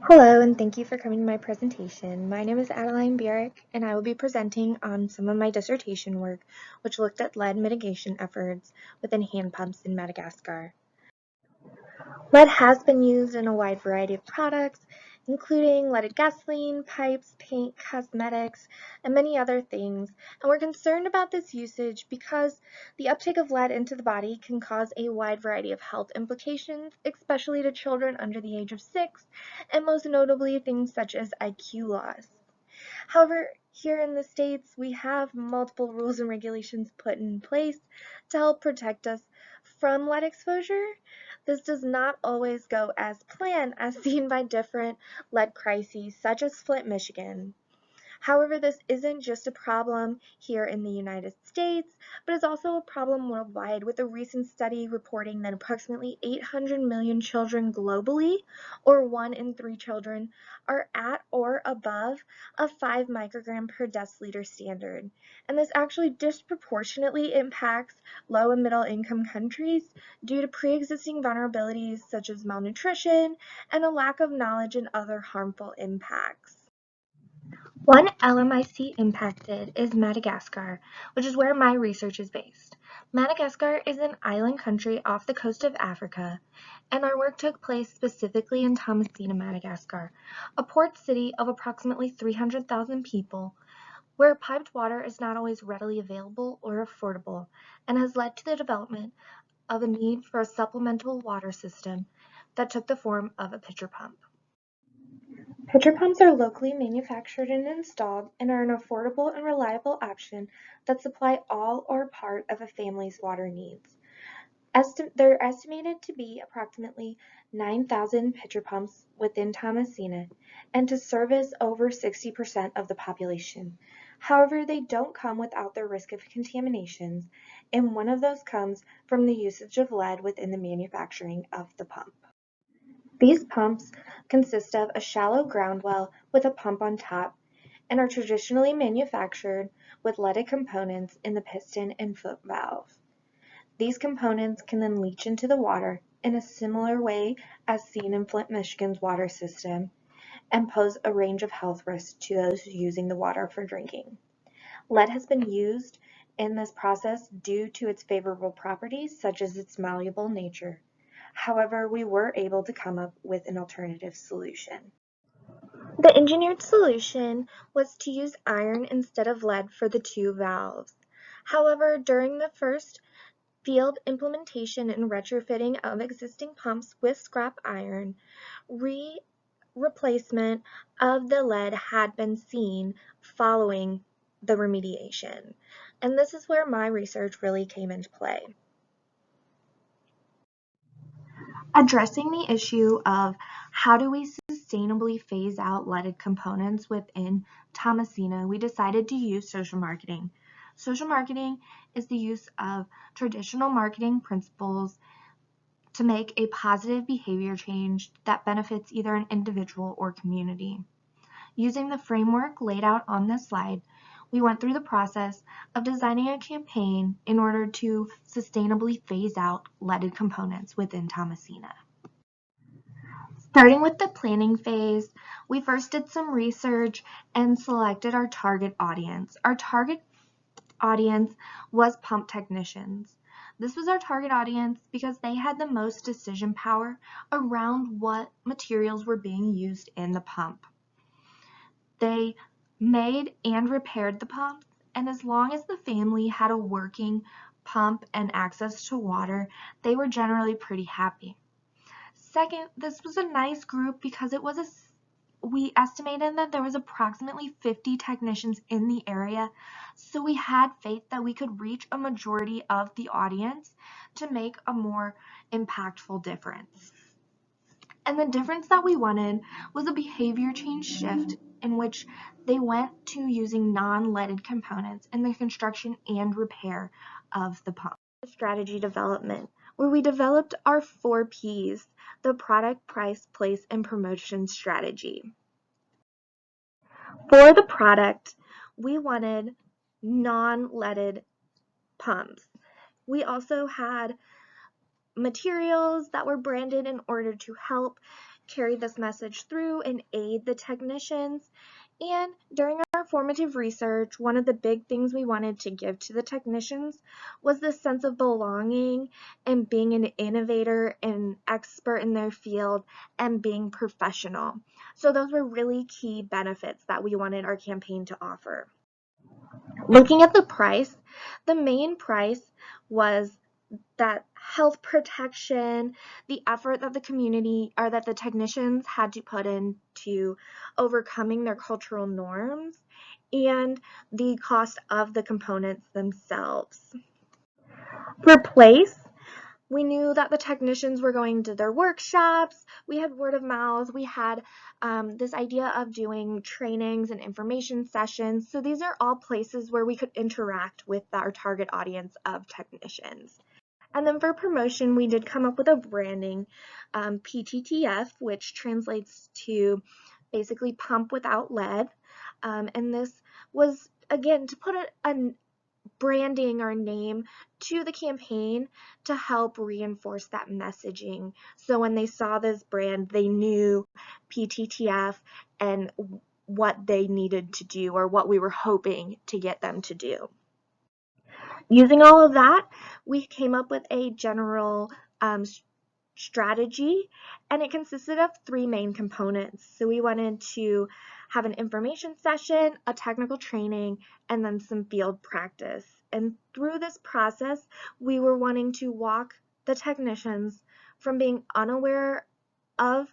Hello, and thank you for coming to my presentation. My name is Adaline Buerck, and I will be presenting on some of my dissertation work, which looked at lead mitigation efforts within hand pumps in Madagascar. Lead has been used in a wide variety of products, including leaded gasoline, pipes, paint, cosmetics, and many other things, and we're concerned about this usage because the uptake of lead into the body can cause a wide variety of health implications, especially to children under the age of 6, and most notably things such as IQ loss. However, here in the States, we have multiple rules and regulations put in place to help protect us from lead exposure. This does not always go as planned, as seen by different lead crises, such as Flint, Michigan. However, this isn't just a problem here in the United States, but it's also a problem worldwide, with a recent study reporting that approximately 800 million children globally, or 1 in 3 children, are at or above a 5 microgram per deciliter standard. And this actually disproportionately impacts low and middle income countries due to pre-existing vulnerabilities such as malnutrition and a lack of knowledge and other harmful impacts. One LMIC impacted is Madagascar, which is where my research is based. Madagascar is an island country off the coast of Africa, and our work took place specifically in Tomasina, Madagascar, a port city of approximately 300,000 people, where piped water is not always readily available or affordable, and has led to the development of a need for a supplemental water system that took the form of a pitcher pump. Pitcher pumps are locally manufactured and installed and are an affordable and reliable option that supply all or part of a family's water needs. There are estimated to be approximately 9,000 pitcher pumps within Tomasina and to service over 60% of the population. However, they don't come without the risk of contaminations, and one of those comes from the usage of lead within the manufacturing of the pump. These pumps consist of a shallow ground well with a pump on top and are traditionally manufactured with leaded components in the piston and foot valve. These components can then leach into the water in a similar way as seen in Flint, Michigan's water system, and pose a range of health risks to those using the water for drinking. Lead has been used in this process due to its favorable properties, such as its malleable nature. However, we were able to come up with an alternative solution. The engineered solution was to use iron instead of lead for the two valves. However, during the first field implementation and retrofitting of existing pumps with scrap iron, replacement of the lead had been seen following the remediation. And this is where my research really came into play. Addressing the issue of how do we sustainably phase out leaded components within Tomasina, we decided to use social marketing. Social marketing is the use of traditional marketing principles to make a positive behavior change that benefits either an individual or community. Using the framework laid out on this slide, we went through the process of designing a campaign in order to sustainably phase out leaded components within Tomasina. Starting with the planning phase, we first did some research and selected our target audience. Our target audience was pump technicians. This was our target audience because they had the most decision power around what materials were being used in the pump. They made and repaired the pumps, and as long as the family had a working pump and access to water, they were generally pretty happy. Second, this was a nice group because we estimated that there was approximately 50 technicians in the area, so we had faith that we could reach a majority of the audience to make a more impactful difference. And the difference that we wanted was a behavior change shift in which they went to using non-leaded components in the construction and repair of the pump. Strategy development, where we developed our 4 Ps, the product, price, place, and promotion strategy. For the product, we wanted non-leaded pumps. We also had materials that were branded in order to help carry this message through and aid the technicians. And during our formative research, one of the big things we wanted to give to the technicians was this sense of belonging and being an innovator and expert in their field and being professional. So those were really key benefits that we wanted our campaign to offer. Looking at the price, the main price was that health protection, the effort that the community or that the technicians had to put into overcoming their cultural norms, and the cost of the components themselves. For place, we knew that the technicians were going to their workshops. We had word of mouth. We had this idea of doing trainings and information sessions. So these are all places where we could interact with our target audience of technicians. And then for promotion, we did come up with a branding, PTTF, which translates to basically pump without lead. And this was, again, to put a branding or name to the campaign to help reinforce that messaging. So when they saw this brand, they knew PTTF and what they needed to do or what we were hoping to get them to do. Using all of that, we came up with a general strategy, and it consisted of 3 main components. So we wanted to have an information session, a technical training, and then some field practice. And through this process, we were wanting to walk the technicians from being unaware of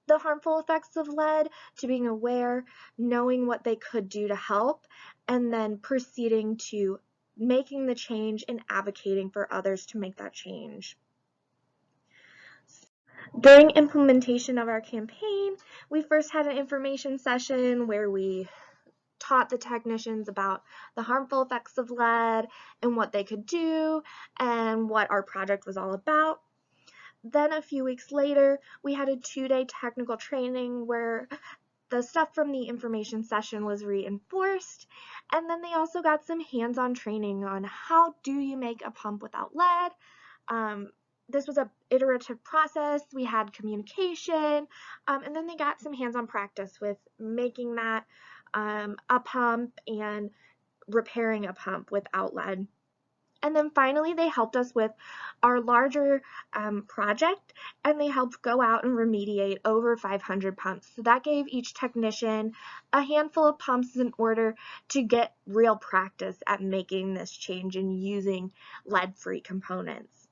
the harmful effects of lead to being aware, knowing what they could do to help, and then proceeding to making the change and advocating for others to make that change. During implementation of our campaign, we first had an information session where we taught the technicians about the harmful effects of lead and what they could do and what our project was all about. Then a few weeks later, we had a 2-day technical training where the stuff from the information session was reinforced, and then they also got some hands-on training on how do you make a pump without lead. This was an iterative process. We had communication, and then they got some hands-on practice with making that a pump and repairing a pump without lead. And then finally, they helped us with our larger project, and they helped go out and remediate over 500 pumps. So that gave each technician a handful of pumps in order to get real practice at making this change and using lead-free components.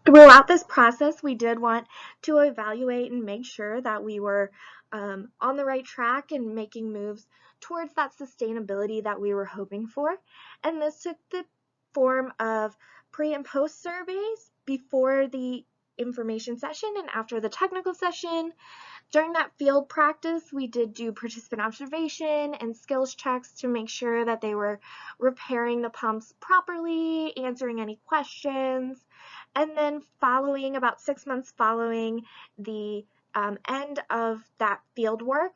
Throughout this process, we did want to evaluate and make sure that we were on the right track and making moves towards that sustainability that we were hoping for. And this took the form of pre and post surveys before the information session and after the technical session. During that field practice, we did do participant observation and skills checks to make sure that they were repairing the pumps properly, answering any questions. And then about 6 months following the end of that field work,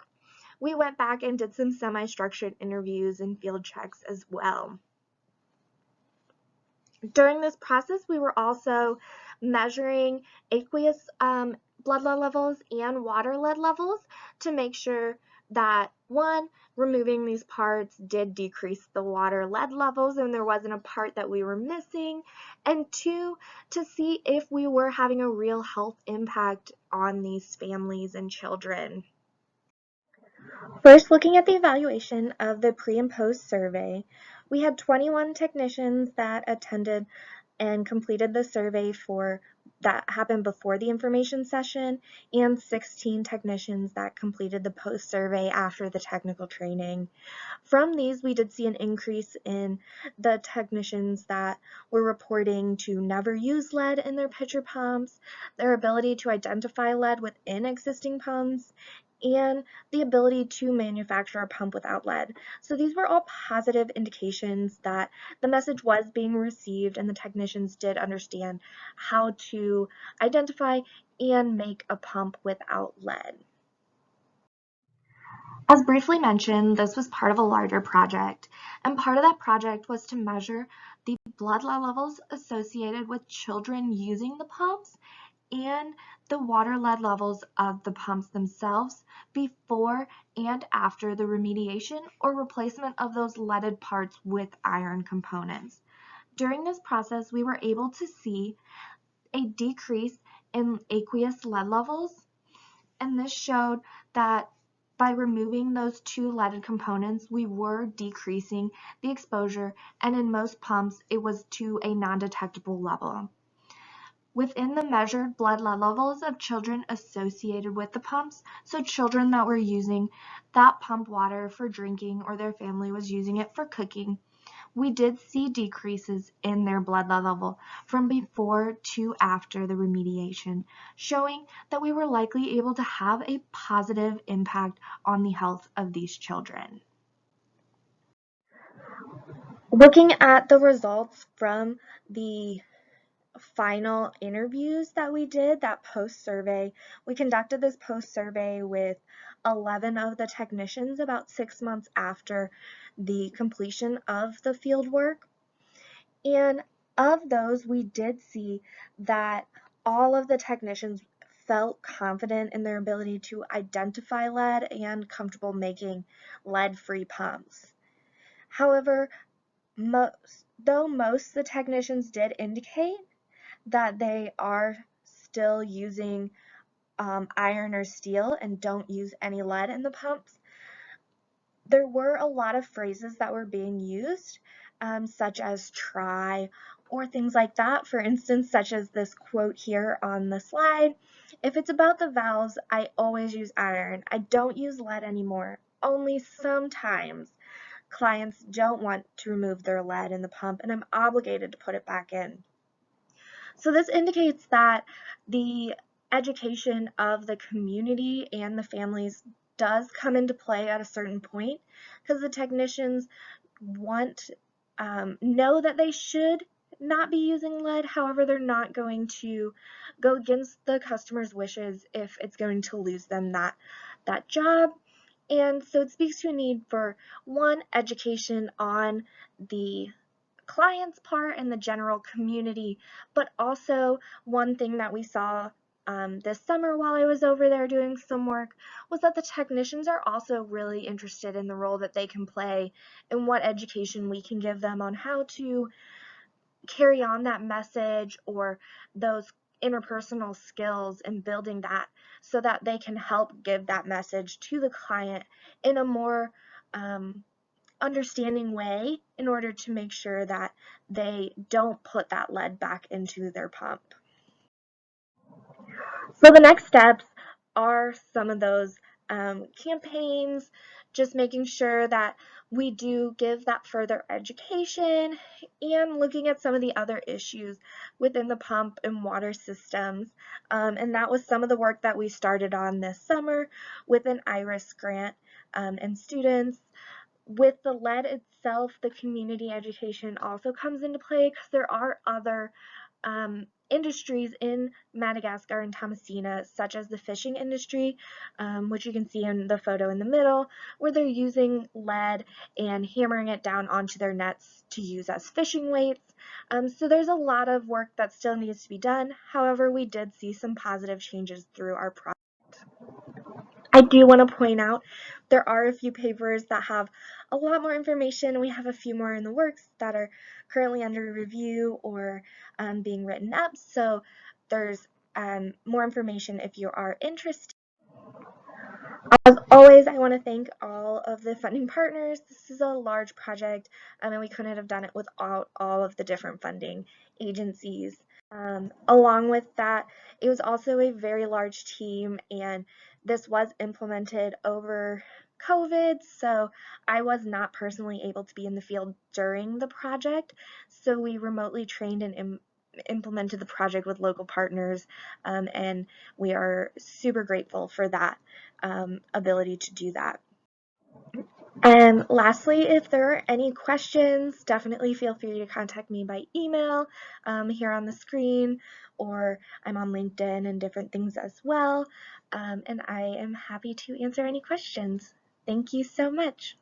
we went back and did some semi-structured interviews and field checks as well. During this process, we were also measuring aqueous blood lead levels and water lead levels to make sure that, 1, removing these parts did decrease the water lead levels and there wasn't a part that we were missing, and 2, to see if we were having a real health impact on these families and children. First, looking at the evaluation of the pre and post survey, we had 21 technicians that attended and completed the survey that happened before the information session, and 16 technicians that completed the post survey after the technical training. From these, we did see an increase in the technicians that were reporting to never use lead in their pitcher pumps, their ability to identify lead within existing pumps, and the ability to manufacture a pump without lead. So these were all positive indications that the message was being received and the technicians did understand how to identify and make a pump without lead. As briefly mentioned, this was part of a larger project, and part of that project was to measure the blood lead levels associated with children using the pumps and the water lead levels of the pumps themselves before and after the remediation or replacement of those leaded parts with iron components. During this process, we were able to see a decrease in aqueous lead levels, and this showed that by removing those two leaded components, we were decreasing the exposure, and in most pumps, it was to a non-detectable level. Within the measured blood lead levels of children associated with the pumps, so children that were using that pump water for drinking or their family was using it for cooking, we did see decreases in their blood level from before to after the remediation, showing that we were likely able to have a positive impact on the health of these children. Looking at the results from the final interviews that we did, that post-survey, we conducted this post-survey with 11 of the technicians about 6 months after the completion of the field work. And of those, we did see that all of the technicians felt confident in their ability to identify lead and comfortable making lead-free pumps. However, most of the technicians did indicate that they are still using iron or steel and don't use any lead in the pumps, there were a lot of phrases that were being used, such as try or things like that. For instance, such as this quote here on the slide, "If it's about the valves, I always use iron. I don't use lead anymore. Only sometimes. Clients don't want to remove their lead in the pump, and I'm obligated to put it back in." So this indicates that the education of the community and the families does come into play at a certain point, because the technicians know that they should not be using lead. However, they're not going to go against the customer's wishes if it's going to lose them that job. And so it speaks to a need for, one, education on the client's part and the general community, but also one thing that we saw this summer while I was over there doing some work was that the technicians are also really interested in the role that they can play and what education we can give them on how to carry on that message or those interpersonal skills and building that so that they can help give that message to the client in a more understanding way in order to make sure that they don't put that lead back into their pump. So the next steps are some of those campaigns, just making sure that we do give that further education and looking at some of the other issues within the pump and water systems. And that was some of the work that we started on this summer with an IRIS grant and students. With the lead itself, the community education also comes into play because there are other industries in Madagascar and Tomasina, such as the fishing industry, which you can see in the photo in the middle, where they're using lead and hammering it down onto their nets to use as fishing weights. So there's a lot of work that still needs to be done. However, we did see some positive changes through our project. I do want to point out there are a few papers that have a lot more information. We have a few more in the works that are currently under review or being written up. So there's more information if you are interested. As always, I want to thank all of the funding partners. This is a large project, and we couldn't have done it without all of the different funding agencies. Along with that, it was also a very large team, and this was implemented over COVID, so I was not personally able to be in the field during the project, so we remotely trained and implemented the project with local partners, and we are super grateful for that ability to do that. And lastly, if there are any questions, definitely feel free to contact me by email here on the screen, or I'm on LinkedIn and different things as well. And I am happy to answer any questions. Thank you so much.